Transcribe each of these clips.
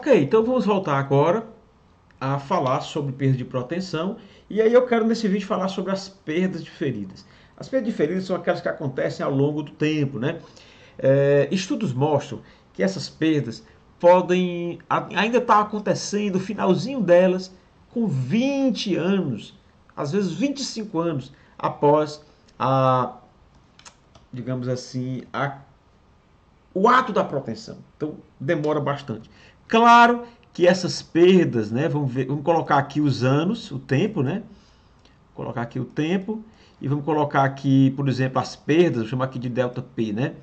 Ok, então vamos voltar agora a falar sobre perda de proteção. E aí eu quero nesse vídeo falar sobre as perdas de feridas. As perdas de feridas são aquelas que acontecem ao longo do tempo, né? Estudos mostram que essas perdas podem ainda estar acontecendo, o finalzinho delas, com 20 anos, às vezes 25 anos após a, digamos assim, o ato da proteção. Então, demora bastante. Claro que essas perdas, né, vamos colocar aqui os anos, o tempo, né? Vou colocar aqui o tempo e vamos colocar aqui, por exemplo, as perdas, vou chamar aqui de delta P, né?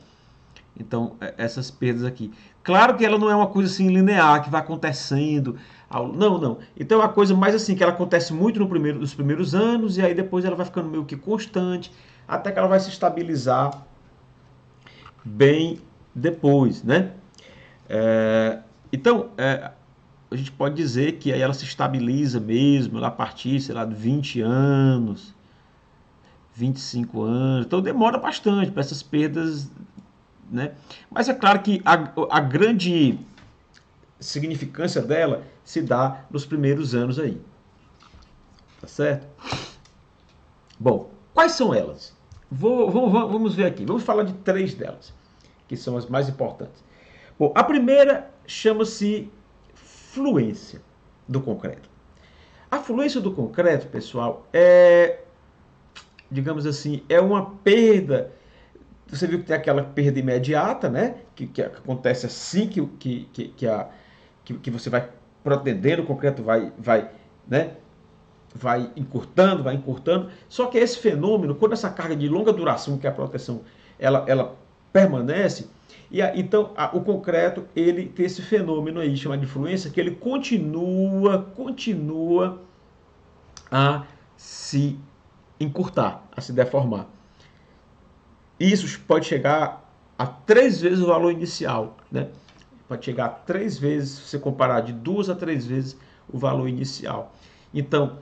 Então, essas perdas aqui. Claro que ela não é uma coisa assim linear, que vai acontecendo. Não, não. Então é uma coisa mais assim, que ela acontece muito nos primeiros anos, e aí depois ela vai ficando meio que constante, até que ela vai se estabilizar bem depois, né? Então, a gente pode dizer que aí ela se estabiliza mesmo, lá a partir, sei lá, de 20 anos, 25 anos. Então demora bastante para essas perdas, né? Mas é claro que a grande significância dela se dá nos primeiros anos aí. Tá certo? Bom, quais são elas? Vamos ver aqui. Vamos falar de 3 delas, que são as mais importantes. Bom, a primeira chama-se fluência do concreto. A fluência do concreto, pessoal, digamos assim, é uma perda. Você viu que tem aquela perda imediata, né? Que acontece assim que você vai protendendo, o concreto né? Vai encurtando. Só que esse fenômeno, quando essa carga de longa duração, que é a proteção, ela permanece, então o concreto ele tem esse fenômeno aí chamado de fluência, que ele continua a se encurtar, a se deformar. Isso pode chegar a 3 vezes o valor inicial, né? Pode chegar a 3 vezes, se você comparar de 2 a 3 vezes o valor inicial. Então,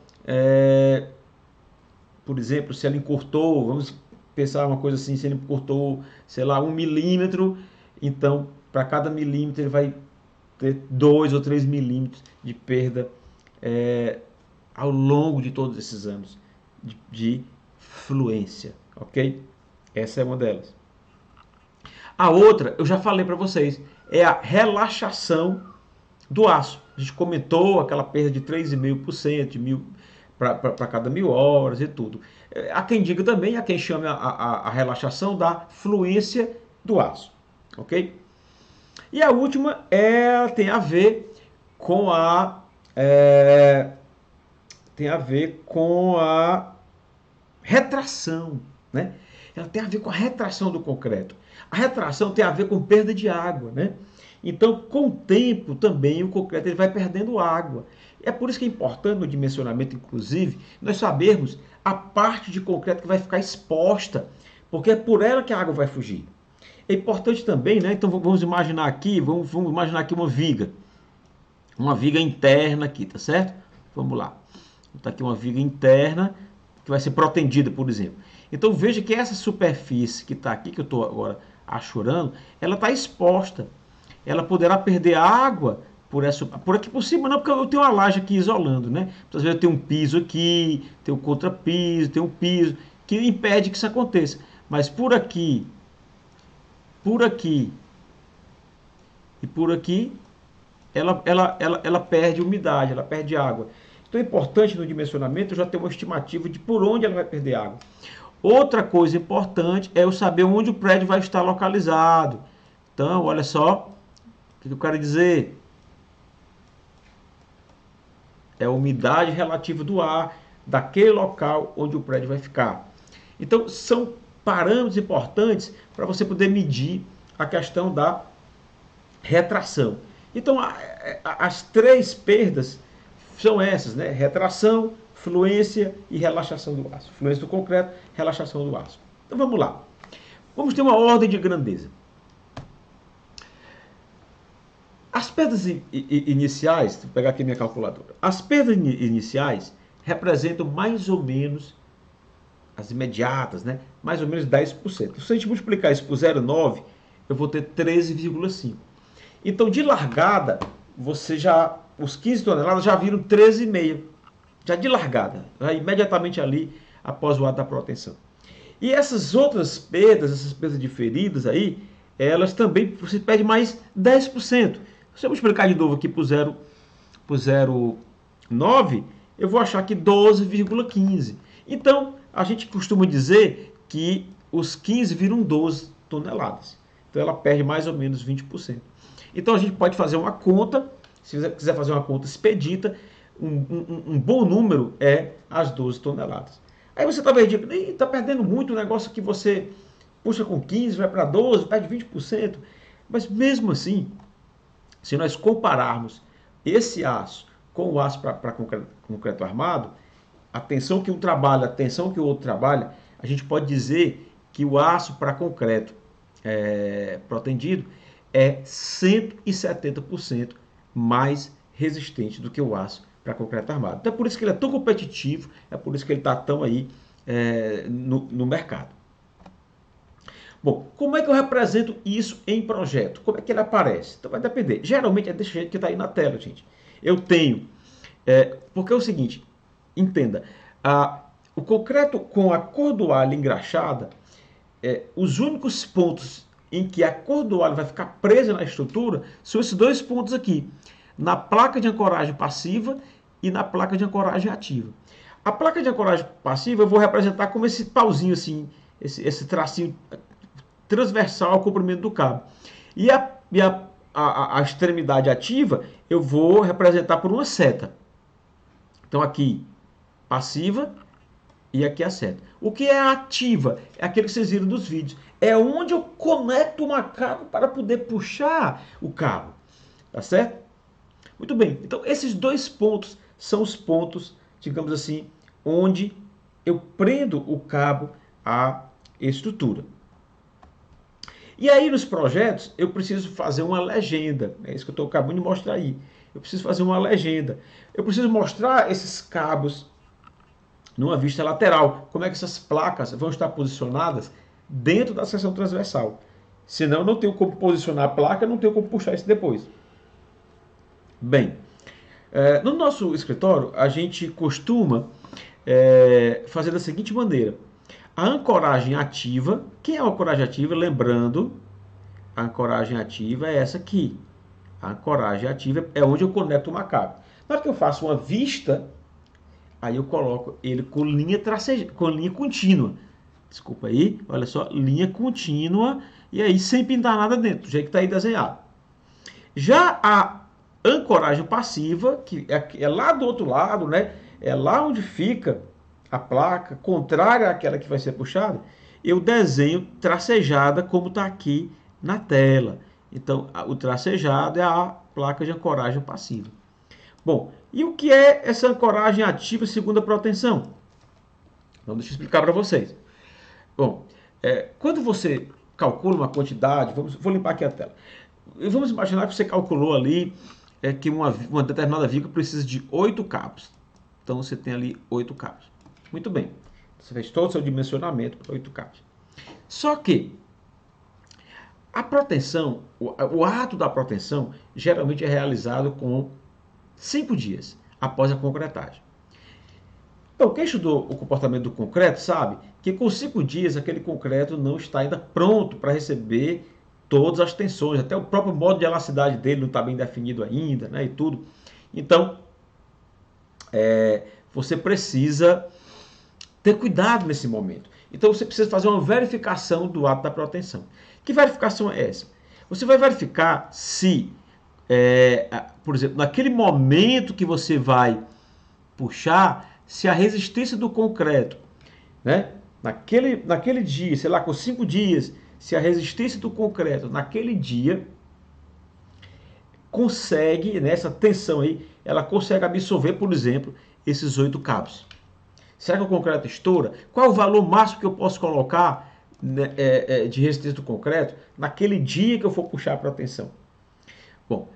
por exemplo, se ela encurtou, vamos pensar uma coisa assim, se ele encurtou, sei lá, 1 milímetro, então para cada milímetro ele vai ter 2 ou 3 milímetros de perda ao longo de todos esses anos de fluência, ok? Essa é uma delas. A outra, eu já falei para vocês, é a relaxação do aço. A gente comentou aquela perda de 3,5% para cada 1.000 horas e tudo. Há quem diga também, há quem chame a relaxação da fluência do aço, ok? E a última tem a ver com a retração, né? Ela tem a ver com a retração do concreto. A retração tem a ver com perda de água, né? Então, com o tempo também o concreto ele vai perdendo água. É por isso que é importante no dimensionamento, inclusive, nós sabermos a parte de concreto que vai ficar exposta, porque é por ela que a água vai fugir. É importante também, né? Então vamos imaginar aqui, vamos imaginar aqui uma viga interna aqui, tá certo? Vamos lá. Está aqui uma viga interna que vai ser protendida, por exemplo. Então veja que essa superfície que está aqui, que eu estou agora achurando, ela está exposta. Ela poderá perder água por aqui por cima, não, porque eu tenho uma laje aqui isolando, né? Às vezes eu tenho um piso aqui, tenho um contrapiso, tenho um piso, que impede que isso aconteça. Mas por aqui e por aqui, ela perde umidade, ela perde água. Então é importante no dimensionamento eu já ter uma estimativa de por onde ela vai perder água. Outra coisa importante é eu saber onde o prédio vai estar localizado. Então, olha só, o que eu quero dizer? É a umidade relativa do ar daquele local onde o prédio vai ficar. Então, são parâmetros importantes para você poder medir a questão da retração. Então, as 3 perdas são essas, né? Retração, fluência e relaxação do aço. Fluência do concreto, relaxação do aço. Então vamos lá. Vamos ter uma ordem de grandeza. As perdas iniciais, vou pegar aqui minha calculadora. As perdas iniciais representam mais ou menos, as imediatas, né? Mais ou menos 10%. Se a gente multiplicar isso por 0,9, eu vou ter 13,5. Então, de largada, os 15 toneladas já viram 13,5, já de largada, já imediatamente ali após o ato da proteção. E essas outras perdas, essas perdas de feridas aí, elas também, você perde mais 10%. Se eu multiplicar de novo aqui por 0,9, eu vou achar que 12,15. Então, a gente costuma dizer que os 15 viram 12 toneladas. Então, ela perde mais ou menos 20%. Então, a gente pode fazer uma conta, se você quiser fazer uma conta expedita, um bom número é as 12 toneladas. Aí você talvez diga, está perdendo muito o negócio que você puxa com 15, vai para 12, perde 20%. Mas mesmo assim, se nós compararmos esse aço com o aço para concreto armado, a tensão que um trabalha, a tensão que o outro trabalha, a gente pode dizer que o aço para concreto protendido é 170% mais resistente do que o aço para concreto armado. Então é por isso que ele é tão competitivo, é por isso que ele está tão aí no mercado. Bom, como é que eu represento isso em projeto? Como é que ele aparece? Então vai depender. Geralmente é desse jeito que está aí na tela, gente. Eu tenho, porque é o seguinte, entenda, o concreto com a cordoalha engraxada, os únicos pontos em que a cordoalha vai ficar presa na estrutura são esses dois pontos aqui, na placa de ancoragem passiva e na placa de ancoragem ativa. A placa de ancoragem passiva eu vou representar como esse pauzinho assim, esse tracinho transversal ao comprimento do cabo. E a extremidade ativa eu vou representar por uma seta. Então aqui, passiva e aqui a seta. O que é ativa? É aquele que vocês viram dos vídeos. É onde eu conecto uma cabo para poder puxar o cabo. Tá certo? Muito bem. Então esses dois pontos são os pontos, digamos assim, onde eu prendo o cabo à estrutura. E aí nos projetos eu preciso fazer uma legenda, é isso que eu estou acabando de mostrar aí. Eu preciso fazer uma legenda. Eu preciso mostrar esses cabos numa vista lateral, como é que essas placas vão estar posicionadas dentro da seção transversal. Senão não tenho como posicionar a placa, não tenho como puxar isso depois. Bem, no nosso escritório a gente costuma fazer da seguinte maneira. A ancoragem ativa, quem é a ancoragem ativa? Lembrando, a ancoragem ativa é essa aqui. A ancoragem ativa é onde eu conecto uma cabo. Na hora que eu faço uma vista, aí eu coloco ele com linha contínua. Desculpa aí, olha só, linha contínua, e aí sem pintar nada dentro, do jeito que está aí desenhado. Já a ancoragem passiva, que é lá do outro lado, né? É lá onde fica a placa, contrária àquela que vai ser puxada, eu desenho tracejada como está aqui na tela. Então, o tracejado é a placa de ancoragem passiva. Bom, e o que é essa ancoragem ativa segundo a proteção? Então, deixa eu explicar para vocês. Bom, quando você calcula uma quantidade, vou limpar aqui a tela. Vamos imaginar que você calculou ali que uma determinada viga precisa de 8 cabos. Então, você tem ali 8 cabos. Muito bem. Você fez todo o seu dimensionamento para 8 cabos. Só que a proteção, o ato da proteção, geralmente é realizado com 5 dias após a concretagem. Então, quem estudou o comportamento do concreto sabe que com 5 dias aquele concreto não está ainda pronto para receber todas as tensões, até o próprio modo de elasticidade dele não está bem definido ainda, né, e tudo. Então, você precisa ter cuidado nesse momento. Então você precisa fazer uma verificação do ato da proteção. Que verificação é essa? Você vai verificar se, por exemplo, naquele momento que você vai puxar, se a resistência do concreto, né, naquele dia, sei lá, com 5 dias, se a resistência do concreto naquele dia consegue, nessa tensão aí, ela consegue absorver, por exemplo, esses 8 cabos. Será que o concreto estoura? Qual é o valor máximo que eu posso colocar, né, de resistência do concreto naquele dia que eu for puxar para a tensão? Bom,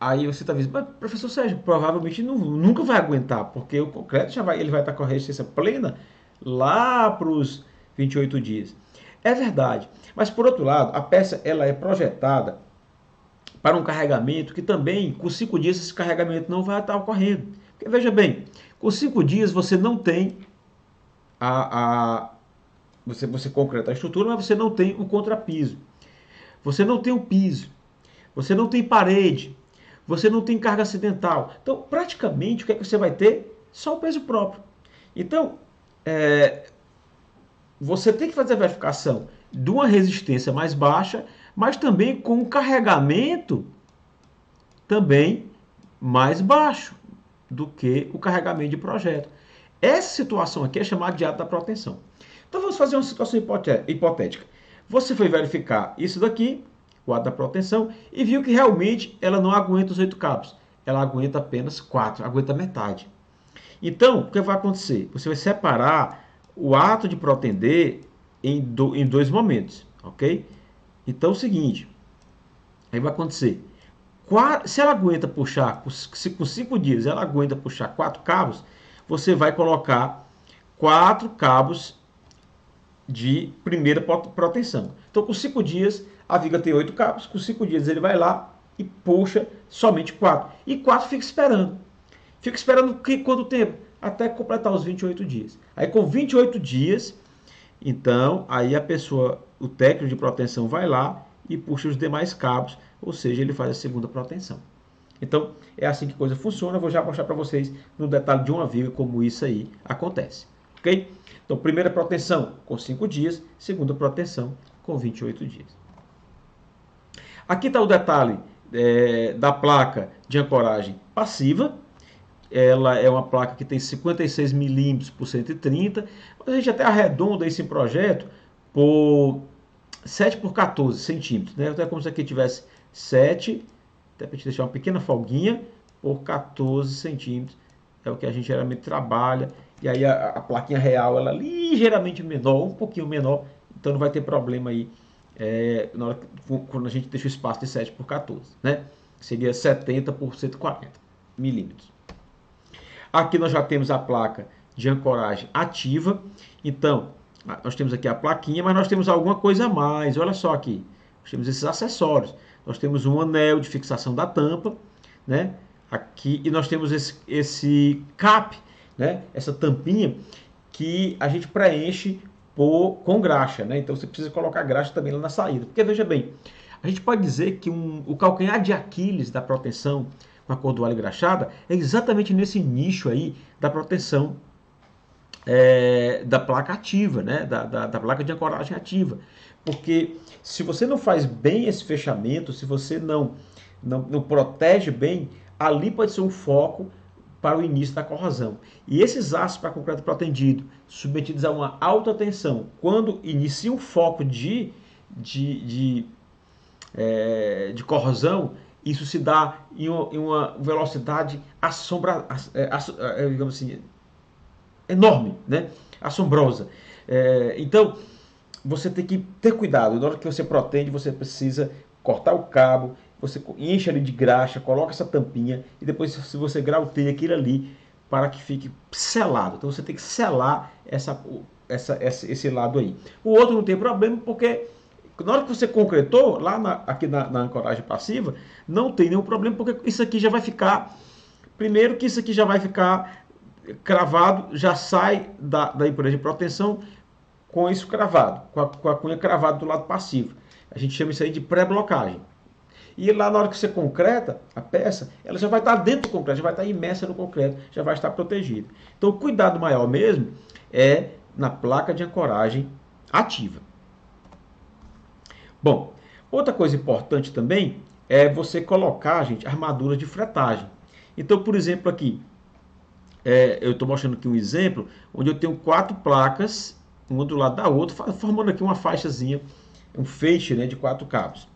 aí você está dizendo, mas professor Sérgio, provavelmente nunca vai aguentar, porque o concreto ele vai estar com a resistência plena lá para os 28 dias. É verdade, mas por outro lado, a peça ela é projetada para um carregamento que também, com 5 dias, esse carregamento não vai estar ocorrendo. Porque, veja bem, com 5 dias você não tem você concreta a estrutura, mas você não tem o contrapiso. Você não tem o piso. Você não tem parede. Você não tem carga acidental. Então, praticamente, o que é que você vai ter? Só o peso próprio. Então, você tem que fazer a verificação de uma resistência mais baixa, mas também com um carregamento também mais baixo do que o carregamento de projeto. Essa situação aqui é chamada de ato da proteção. Então vamos fazer uma situação hipotética. Você foi verificar isso daqui, o ato da proteção, e viu que realmente ela não aguenta os 8 cabos. Ela aguenta apenas 4, aguenta metade. Então, o que vai acontecer? Você vai separar o ato de protender em 2 momentos, ok? Então é o seguinte, aí vai acontecer, se ela aguenta puxar, se com 5 dias ela aguenta puxar 4 cabos, você vai colocar 4 cabos de primeira proteção. Então com 5 dias a viga tem 8 cabos, com 5 dias ele vai lá e puxa somente 4. E 4 fica esperando. Fica esperando quanto tempo? Até completar os 28 dias. Aí com 28 dias, então, aí a pessoa, o técnico de proteção vai lá e puxa os demais cabos, ou seja, ele faz a segunda proteção. Então, é assim que a coisa funciona. Eu vou já mostrar para vocês no detalhe de uma viga como isso aí acontece. Ok? Então, primeira proteção com 5 dias, segunda proteção com 28 dias. Aqui está o detalhe da placa de ancoragem passiva. Ela é uma placa que tem 56 milímetros por 130. A gente até arredonda esse projeto por 7 por 14 centímetros. Né? Então é como se aqui tivesse 7, até para a gente deixar uma pequena folguinha, por 14 centímetros. É o que a gente geralmente trabalha. E aí a plaquinha real ela é ligeiramente menor, um pouquinho menor. Então não vai ter problema aí na hora, quando a gente deixa o espaço de 7 por 14. Né? Seria 70 por 140 milímetros. Aqui nós já temos a placa de ancoragem ativa. Então, nós temos aqui a plaquinha, mas nós temos alguma coisa a mais. Olha só aqui. Nós temos esses acessórios. Nós temos um anel de fixação da tampa, né? Aqui, e nós temos esse cap, né? Essa tampinha que a gente preenche com graxa, né? Então você precisa colocar graxa também lá na saída. Porque veja bem, a gente pode dizer que o calcanhar de Aquiles da proteção com a cordoalha engraxada é exatamente nesse nicho aí da proteção da placa ativa, né? da placa de ancoragem ativa. Porque se você não faz bem esse fechamento, se você não protege bem, ali pode ser um foco para o início da corrosão. E esses aços para concreto protendido, submetidos a uma alta tensão, quando inicia um foco de corrosão, isso se dá em uma velocidade digamos assim, enorme, né? Assombrosa. Então, você tem que ter cuidado. Na hora que você protende, você precisa cortar o cabo, você enche ali de graxa, coloca essa tampinha e depois se você grauteia aquilo ali para que fique selado. Então você tem que selar esse lado aí. O outro não tem problema porque na hora que você concretou, aqui na ancoragem passiva, não tem nenhum problema, porque isso aqui já vai ficar... Primeiro que isso aqui já vai ficar cravado, já sai da impureza de proteção com isso cravado, com a cunha cravada do lado passivo. A gente chama isso aí de pré-blocagem. E lá na hora que você concreta a peça, ela já vai estar dentro do concreto, já vai estar imersa no concreto, já vai estar protegida. Então o cuidado maior mesmo é na placa de ancoragem ativa. Bom, outra coisa importante também é você colocar, gente, armaduras de fretagem. Então, por exemplo, aqui, eu estou mostrando aqui um exemplo, onde eu tenho 4 placas, uma do lado da outra, formando aqui uma faixazinha, um feixe, né, de 4 cabos.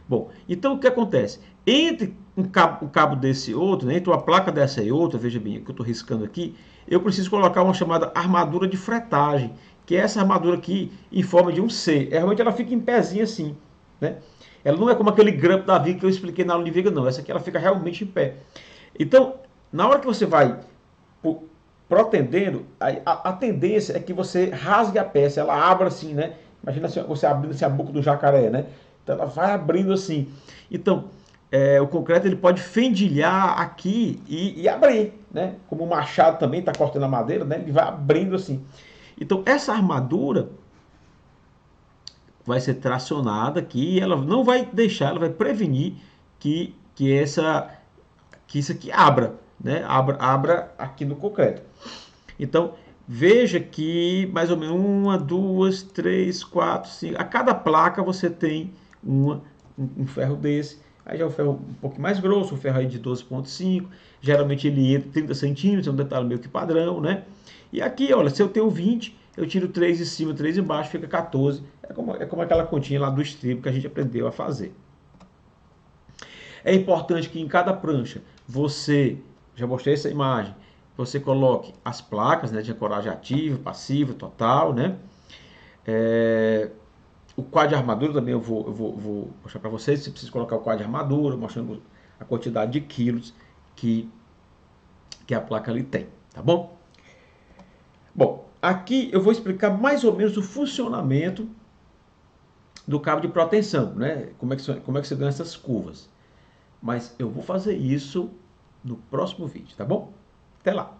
Bom, então o que acontece? Entre um cabo desse e outro, né, entre uma placa dessa e outra, veja bem, o que eu estou riscando aqui, eu preciso colocar uma chamada armadura de fretagem, que é essa armadura aqui em forma de um C. Realmente ela fica em pezinho assim, né? Ela não é como aquele grampo da viga que eu expliquei na aula de viga, não. Essa aqui ela fica realmente em pé. Então, na hora que você vai protendendo, a tendência é que você rasgue a peça, ela abra assim, né? Imagina você abrindo assim a boca do jacaré, né? Então ela vai abrindo assim. Então, o concreto ele pode fendilhar aqui e abrir, né? Como o machado também está cortando a madeira, né? Ele vai abrindo assim. Então essa armadura vai ser tracionada aqui e ela não vai deixar, ela vai prevenir que isso aqui abra, né? Abra aqui no concreto. Então veja que mais ou menos uma, duas, três, quatro, cinco. A cada placa você tem um ferro desse. Aí já é um ferro um pouco mais grosso, um ferro aí de 12,5. Geralmente ele entra 30 centímetros, é um detalhe meio que padrão, né? E aqui, olha, se eu tenho 20, eu tiro 3 em cima, 3 embaixo, fica 14. É como aquela continha lá do estribo que a gente aprendeu a fazer. É importante que em cada prancha você, já mostrei essa imagem, você coloque as placas, né, de ancoragem ativa, passiva, total, né? O quadro de armadura também eu vou mostrar para vocês. Você precisa colocar o quadro de armadura, mostrando a quantidade de quilos que a placa ali tem, tá bom? Bom, aqui eu vou explicar mais ou menos o funcionamento do cabo de proteção, né? Como é que você ganha essas curvas. Mas eu vou fazer isso no próximo vídeo, tá bom? Até lá!